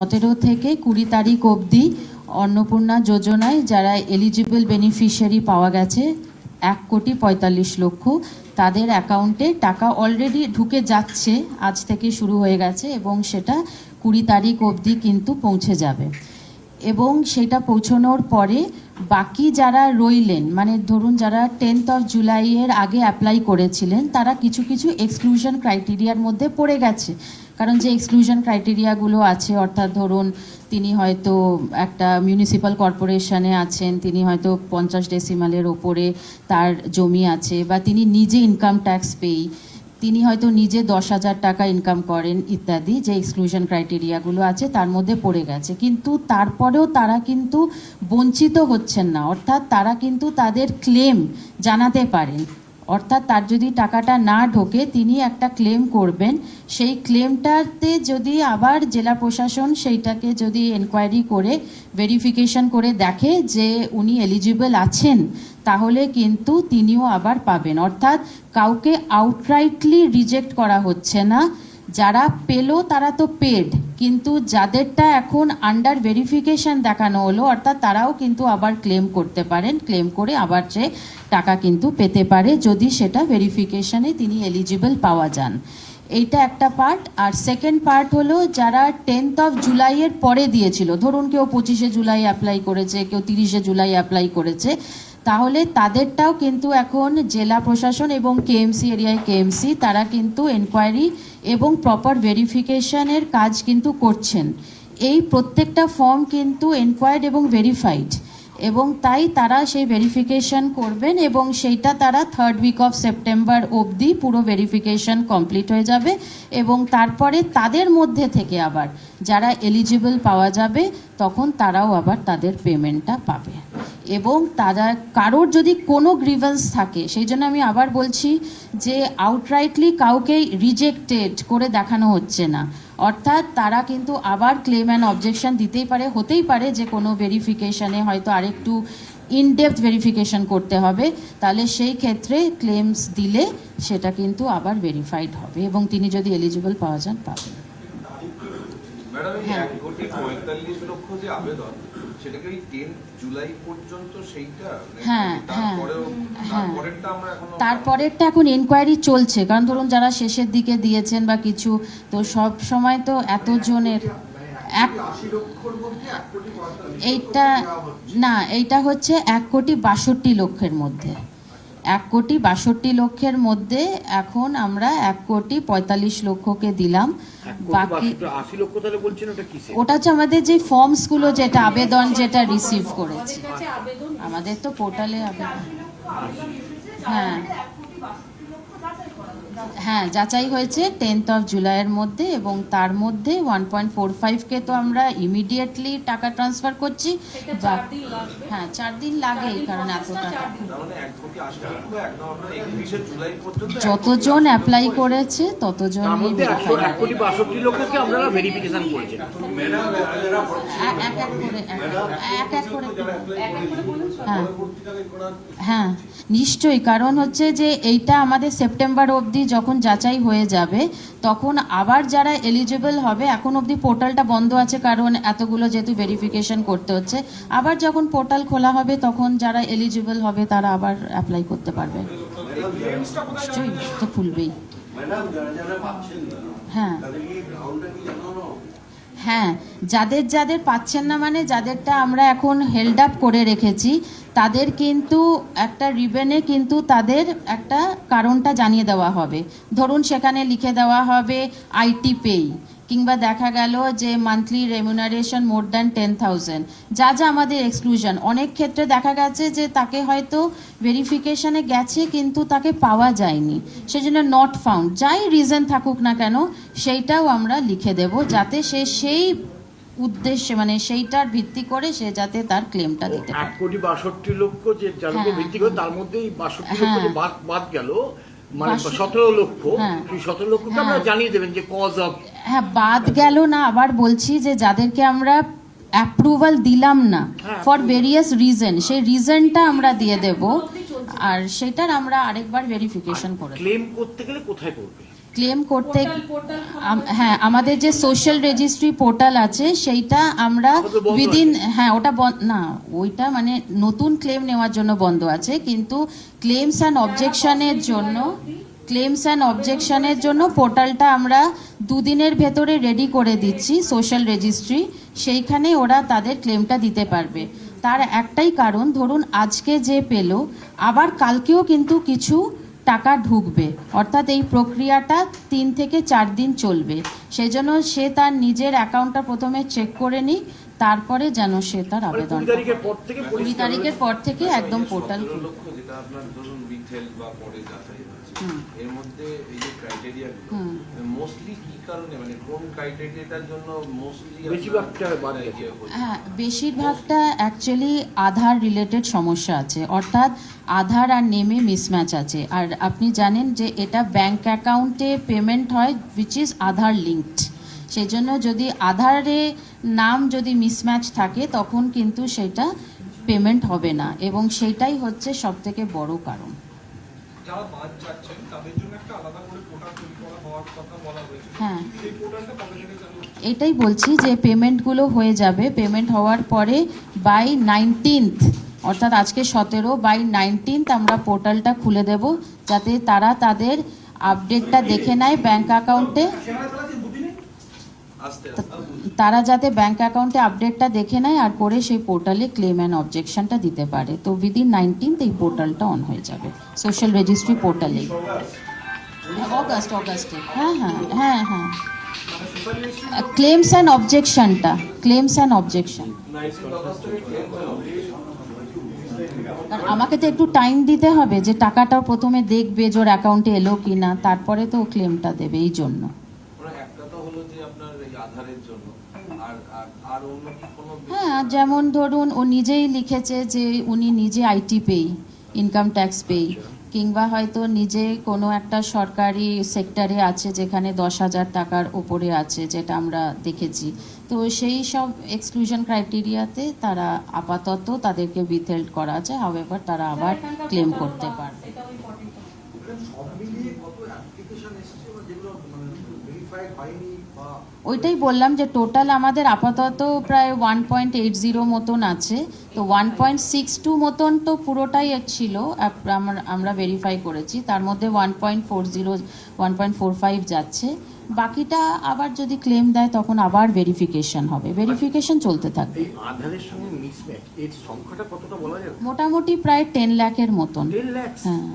17 থেকে 20 তারিখ অবধি অন্নপূর্ণা যোজনায় যারা এলিজিবল বেনিফিশিয়ারি পাওয়া গেছে 1,45,00,000 তাদের অ্যাকাউন্টে টাকা অলরেডি ঢুকে যাচ্ছে, আজ থেকে শুরু হয়ে গেছে এবং সেটা 20 তারিখ অবধি কিন্তু পৌঁছে যাবে। এবং সেটা পৌঁছানোর পরে বাকি যারা রইলেন, মানে ধরুন যারা 10th of জুলাইয়ের আগে অ্যাপ্লাই করেছিলেন তারা কিছু কিছু এক্সক্লুশন ক্রাইটেরিয়ার মধ্যে পড়ে গেছে। কারণ যে এক্সক্লুশন ক্রাইটেরিয়াগুলো আছে, অর্থাৎ ধরুন তিনি হয়তো একটা মিউনিসিপ্যাল কর্পোরেশনে আছেন, তিনি হয়তো 50 ডেসিমালের ওপরে তার জমি আছে, বা তিনি নিজে ইনকাম ট্যাক্স পেই, তিনি হয়তো নিজে 10,000 টাকা ইনকাম করেন ইত্যাদি, যে এক্সক্লুশন ক্রাইটেরিয়াগুলো আছে তার মধ্যে পড়ে গেছে। কিন্তু তারপরেও তারা কিন্তু বঞ্চিত হচ্ছেন না, অর্থাৎ তারা কিন্তু তাদের ক্লেম জানাতে পারেন। অর্থাৎ তার যদি টাকাটা না ঢোকে তিনি একটা ক্লেম করবেন, সেই ক্লেমটাতে যদি আবার জেলা প্রশাসন সেইটাকে যদি এনকোয়ারি করে ভেরিফিকেশন করে দেখে যে উনি এলিজিবল আছেন, তাহলে কিন্তু তিনিও আবার পাবেন। অর্থাৎ কাউকে আউটরাইটলি রিজেক্ট করা হচ্ছে না। যারা পেলো তারা তো পেড, কিন্তু যাদেরটা এখন আন্ডার ভেরিফিকেশন দেখানো হলো, অর্থাৎ তারাও কিন্তু আবার ক্লেম করতে পারেন, ক্লেম করে আবার সে টাকা কিন্তু পেতে পারে যদি সেটা ভেরিফিকেশনে তিনি এলিজিবল পাওয়া যান। এইটা একটা পার্ট। আর সেকেন্ড পার্ট হলো যারা 10th of জুলাইয়ের পরে দিয়েছিল, ধরুন কেউ 25শে জুলাই অ্যাপ্লাই করেছে, কেউ 30শে জুলাই অ্যাপ্লাই করেছে, তাহলে তাদেরটাও কিন্তু এখন জেলা প্রশাসন এবং কেএমসি এরিয়ায় কেএমসি তারা কিন্তু এনকোয়ারি এবং প্রপার ভেরিফিকেশনের কাজ কিন্তু করছেন। এই প্রত্যেকটা ফর্ম কিন্তু এনকোয়ার্ড এবং ভেরিফাইড, এবং তাই তারা সেই ভেরিফিকেশন করবেন এবং সেইটা তারা 3rd week of সেপ্টেম্বর অবধি পুরো ভেরিফিকেশন কমপ্লিট হয়ে যাবে। এবং তারপরে তাদের মধ্যে থেকে আবার যারা এলিজিবল পাওয়া যাবে তখন তারাও আবার তাদের পেমেন্টটা পাবে। এবং তারা কারোর যদি কোনো গ্রিভেন্স থাকে, সেই জন্য আমি আবার বলছি যে আউটরাইটলি কাউকে রিজেক্টেড করে দেখানো হচ্ছে না, অর্থাৎ তারা কিন্তু আবার ক্লেম অ্যান্ড অবজেকশন দিতেই পারে। হতেই পারে যে কোনো ভেরিফিকেশনে হয়তো আরেকটু ইনডেপথ ভেরিফিকেশন করতে হবে, তাহলে সেই ক্ষেত্রে ক্লেমস দিলে সেটা কিন্তু আবার ভেরিফাইড হবে এবং তিনি যদি এলিজিবল পাওয়া যান পাবেন। হ্যাঁ, 1,45,00,000 যে আবেদন সেটাকে ওই 10 জুলাই পর্যন্ত সেইটা, হ্যাঁ হ্যাঁ হ্যাঁ, তারপরেরটা এখন এনকোয়ারি চলছে। কারণ ধরুন যারা শেষের দিকে দিয়েছেন বা কিছু, তো সব সময় তো এতজনের এইটা না, এইটা হচ্ছে 1,62,00,000 মধ্যে, 1,62,00,000 মধ্যে এখন আমরা 1,45,00,000 দিলাম। বাকি 80 লক্ষ তাহলে বলছেন ওটা কিসে? ওটা হচ্ছে আমাদের যে ফর্মসগুলো, যেটা আবেদন যেটা রিসিভ করেছি আমাদের তো পোর্টালে আবেদন, হ্যাঁ হ্যাঁ যাচাই হয়েছে 10th of জুলাইয়ের মধ্যে, এবং তার মধ্যে 1.45K তো আমরা ইমিডিয়েটলি টাকা ট্রান্সফার করছি। হ্যাঁ 4 দিন লাগেই, কারণ এত টাকা যতজন অ্যাপ্লাই করেছে ততজনই ভেরিফিকেশন করেছেন। এক এক করে হ্যাঁ হ্যাঁ নিশ্চয়ই। কারণ হচ্ছে যে এইটা আমাদের সেপ্টেম্বর অবধি যখন যাচাই হয়ে যাবে তখন আবার যারা এলিজিবল হবে, এখন অবধি পোর্টালটা বন্ধ আছে কারণ এতগুলো যেহেতু ভেরিফিকেশন করতে হচ্ছে, আবার যখন পোর্টাল খোলা হবে তখন যারা এলিজিবল হবে তারা আবার অ্যাপ্লাই করতে পারবে। নিশ্চয়ই তো খুলবেই। হ্যাঁ হ্যাঁ, যাদের যাদের পাচ্ছেন না, মানে যাদেরটা আমরা এখন হেল্ড আপ করে রেখেছি, তাদের কিন্তু একটা রিবেনে কিন্তু তাদের একটা কারণটা জানিয়ে দেওয়া হবে। ধরুন সেখানে লিখে দেওয়া হবে আইটি পেই, কিংবা দেখা গেল যে মান্থলি রেমুনারেশন মোর দ্যান 10,000, যা যা আমাদের এক্সক্লুশন। অনেক ক্ষেত্রে দেখা গেছে যে তাকে হয়তো ভেরিফিকেশনে গেছে কিন্তু তাকে পাওয়া যায়নি, সেজন্য নট ফাউন্ড, যাই রিজন থাকুক না কেন সেইটাও আমরা লিখে দেব, যাতে সে সেই উদ্দেশ্যে, মানে সেইটার ভিত্তি করে সে যাতে তার ক্লেমটা দিতে পারে। 1,62,00,000 যে যাদের ভিত্তি করে তার মধ্যেই 62,00,000 যে বাদ গেল, মানে 17 লক্ষ, সেই 17 লক্ষকে আমরা জানিয়ে দেবেন যে কজ অফ। হ্যাঁ বাদ গেল না, আবার বলছি যে যাদেরকে আমরা অ্যাপ্রুভাল দিলাম না ফর ভেরিয়াস রিজন, সেই রিজনটা আমরা দিয়ে দেব, আর সেটার আমরা আরেকবার ভেরিফিকেশন করে। ক্লেম করতে গেলে কোথায় করবে? ক্লেম করতে হ্যাঁ, আমাদের যে সোশ্যাল রেজিস্ট্রি পোর্টাল আছে সেইটা আমরা ওটা তো বন্ধ উইদিন, আছে। হ্যাঁ ওটা না, ওইটা মানে নতুন ক্লেম নেওয়ার জন্য বন্ধ আছে, কিন্তু ক্লেমস অ্যান্ড অবজেকশনের জন্য পোর্টালটা আমরা দুদিনের ভেতরে রেডি করে দিচ্ছি সোশ্যাল রেজিস্ট্রি, সেইখানে ওরা তাদের ক্লেমটা দিতে পারবে। তার একটাই কারণ, ধরুন আজকে যে পেলো আবার কালকেও কিন্তু কিছু টাকা ঢুকবে, অর্থাৎ এই প্রক্রিয়াটা 3 থেকে 4 দিন চলবে। সেজন্য সে তার নিজের অ্যাকাউন্টটা প্রথমে চেক করে নিক, তারপরে যেন সে তার মানে আবেদন 20 তারিখের পর থেকে 20 পরিষ্কার তারিখের পর থেকে একদম পোর্টাল 17 লক্ষ যেটা আপনার ধরুন রিটেল বা পরে যাচাই হচ্ছে, হুম। এর মধ্যে এই যে ক্রাইটেরিয়া হুম। মোস্টলি কি কারণে, মানে কোন ক্রাইটেরিয়াটার জন্য মোস্টলি বেশিরভাগটা বাদ গেছে। হ্যাঁ, বেশিরভাগটা অ্যাকচুয়ালি আধার রিলেটেড সমস্যা আছে, অর্থাৎ আধার আর নেমে মিসম্যাচ আছে। আর আপনি জানেন যে এটা ব্যাংক অ্যাকাউন্টে পেমেন্ট হয় উইচ ইজ আধার লিঙ্কড, সেই জন্য যদি আধারে নাম যদি মিসম্যাচ থাকে তখন কিন্তু সেটা পেমেন্ট হবে না, এবং সেটাই হচ্ছে সবথেকে বড় কারণ। যারা বাদ যাচ্ছেন তাদের জন্য একটা আলাদা করে পোর্টাল তৈরি করা হওয়ার কথা বলা হয়েছে। হ্যাঁ, এই পোর্টালটা কবে থেকে চালু হচ্ছে? এটাই বলছি যে পেমেন্টগুলো হয়ে যাবে, পেমেন্ট হওয়ার পরে বাই 19th, অর্থাৎ আজকে 17, বাই 19th আমরা পোর্টালটা খুলে দেব, যাতে তারা তাদের আপডেটটা দেখে নেয় ব্যাংক অ্যাকাউন্টে, আস্তে আস্তে তারা যাতে ব্যাংক অ্যাকাউন্টে আপডেটটা দেখে নেয় আর করে সেই পোর্টালে ক্লেম অ্যান্ড অবজেকশনটা দিতে পারে। তো উইদিন 19th এই পোর্টালটা অন হয়ে যাবে সোশ্যাল রেজিস্ট্রি পোর্টালে। অগাস্টে হ্যাঁ হ্যাঁ হ্যাঁ হ্যাঁ, ক্লেমস অ্যান্ড অবজেকশন। কারণ আমাকে তো একটু টাইম দিতে হবে, যে টাকাটাও প্রথমে দেখবে যে ওর অ্যাকাউন্টে এলো কি না, তারপরে তো ক্লেমটা দেবে, এই জন্য। মানে একটা তো হলো যে আপনার এই আধারের জন্য, আর আর অন্য কি কোনো হ্যাঁ, যেমন ধরুন ও নিজেই লিখেছে যে উনি নিজে আইটি পেই, ইনকাম ট্যাক্স পেই, কিংবা হয়তো নিজে কোনো একটা সরকারি সেক্টরে আছে যেখানে 10,000 টাকার ওপরে আছে, যেটা আমরা দেখেছি। তো সেই সব এক্সক্লুশন ক্রাইটেরিয়াতে তারা আপাতত তাদেরকে উইথহেল্ড করা আছে, হাউএভার তারা আবার ক্লেম করতে পারবে। সব মিলিয়ে কত অ্যাপ্লিকেশন এসেছে বা যেগুলো ভেরিফাইড হয়নি বা ওইটাই বললাম যে টোটাল আমাদের আপাতত প্রায় 1.80 মতন আছে, তো 1.62 মতন তো পুরোটাই ছিল আমরা ভেরিফাই করেছি, তার মধ্যে 1.40 1.45 যাচ্ছে, বাকিটা আবার যদি ক্লেম দেয় তখন আবার ভেরিফিকেশন হবে, ভেরিফিকেশন চলতে থাকবে। এই আধারের সঙ্গে মিসম্যাচ এর সংখ্যাটা কতটা বলা যাবে? মোটামুটি প্রায় 10 লাখের মতন। 10 লাখ। হ্যাঁ,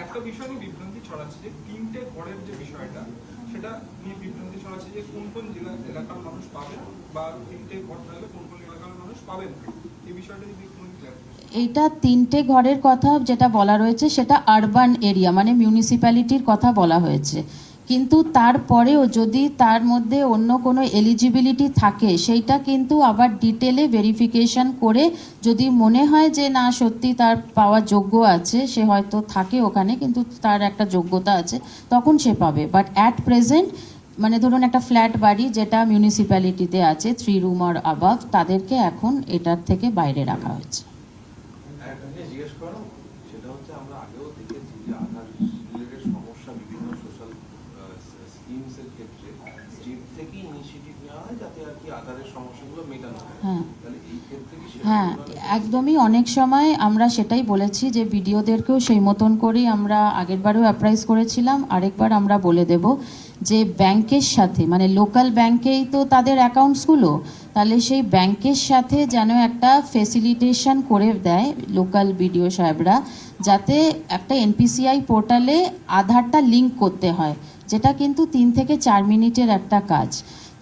একটা বিষয় নিয়ে বিভ্রান্তি ছড়াচ্ছে যে 3টে ঘরের যে বিষয়টা, সেটা নিয়ে বিভ্রান্তি ছড়াচ্ছে যে কোন কোন এলাকার মানুষ পাবেন, বা 3টে ঘর থাকলে কোন কোন এলাকার মানুষ পাবেন না। এই বিষয়টা যদি একটু ক্লিয়ার করেন। এইটা 3টে ঘরের কথা যেটা বলা রয়েছে সেটা আরবান এরিয়া মানে মিউনিসিপ্যালিটির কথা বলা হয়েছে, কিন্তু তারপরেও যদি তার মধ্যে অন্য কোনো এলিজিবিলিটি থাকে সেইটা কিন্তু আবার ডিটেলে ভেরিফিকেশন করে যদি মনে হয় যে না সত্যি তার পাওয়ার যোগ্য আছে, সে হয়তো থাকে ওখানে কিন্তু তার একটা যোগ্যতা আছে, তখন সে পাবে। বাট অ্যাট প্রেজেন্ট মানে ধরুন একটা ফ্ল্যাট বাড়ি যেটা মিউনিসিপ্যালিটিতে আছে 3 রুম আর অ্যাবাভ, তাদেরকে এখন এটার থেকে বাইরে রাখা হয়েছে। একটা জিনিস জিজ্ঞেস করো, সেটা হচ্ছে আমরা আগেও দেখেছি যে আধার রিলেটেড সমস্যা বিভিন্ন সোশ্যাল স্কিমস এর ক্ষেত্রে স্টেট থেকে ইনিশিয়েটিভ নেওয়া হয় যাতে আর কি আধারের সমস্যাগুলো মেটানো হয়। হ্যাঁ তাহলে এই ক্ষেত্রে কি হ্যাঁ, একদমই অনেক সময় আমরা সেটাই বলেছি যে ভিডিওদেরকেও সেই মতন করেই আমরা আগেরবারও অ্যাপ্রাইজ করেছিলাম, আরেকবার আমরা বলে দেব যে ব্যাংকের সাথে মানে লোকাল ব্যাংকেই তো তাদের অ্যাকাউন্টসগুলো, তাহলে সেই ব্যাংকের সাথে যেন একটা ফেসিলিটেশন করে দেয় লোকাল বিডিও সাহেবরা, যাতে একটা এনপিসিআই পোর্টালে আধারটা লিঙ্ক করতে হয়, যেটা কিন্তু 3 থেকে 4 মিনিটের একটা কাজ।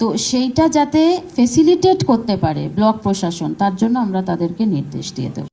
তো সেইটা যাতে ফেসিলিটেট করতে পারে ব্লক প্রশাসন, তার জন্য আমরা তাদেরকে নির্দেশ দিয়ে দেব।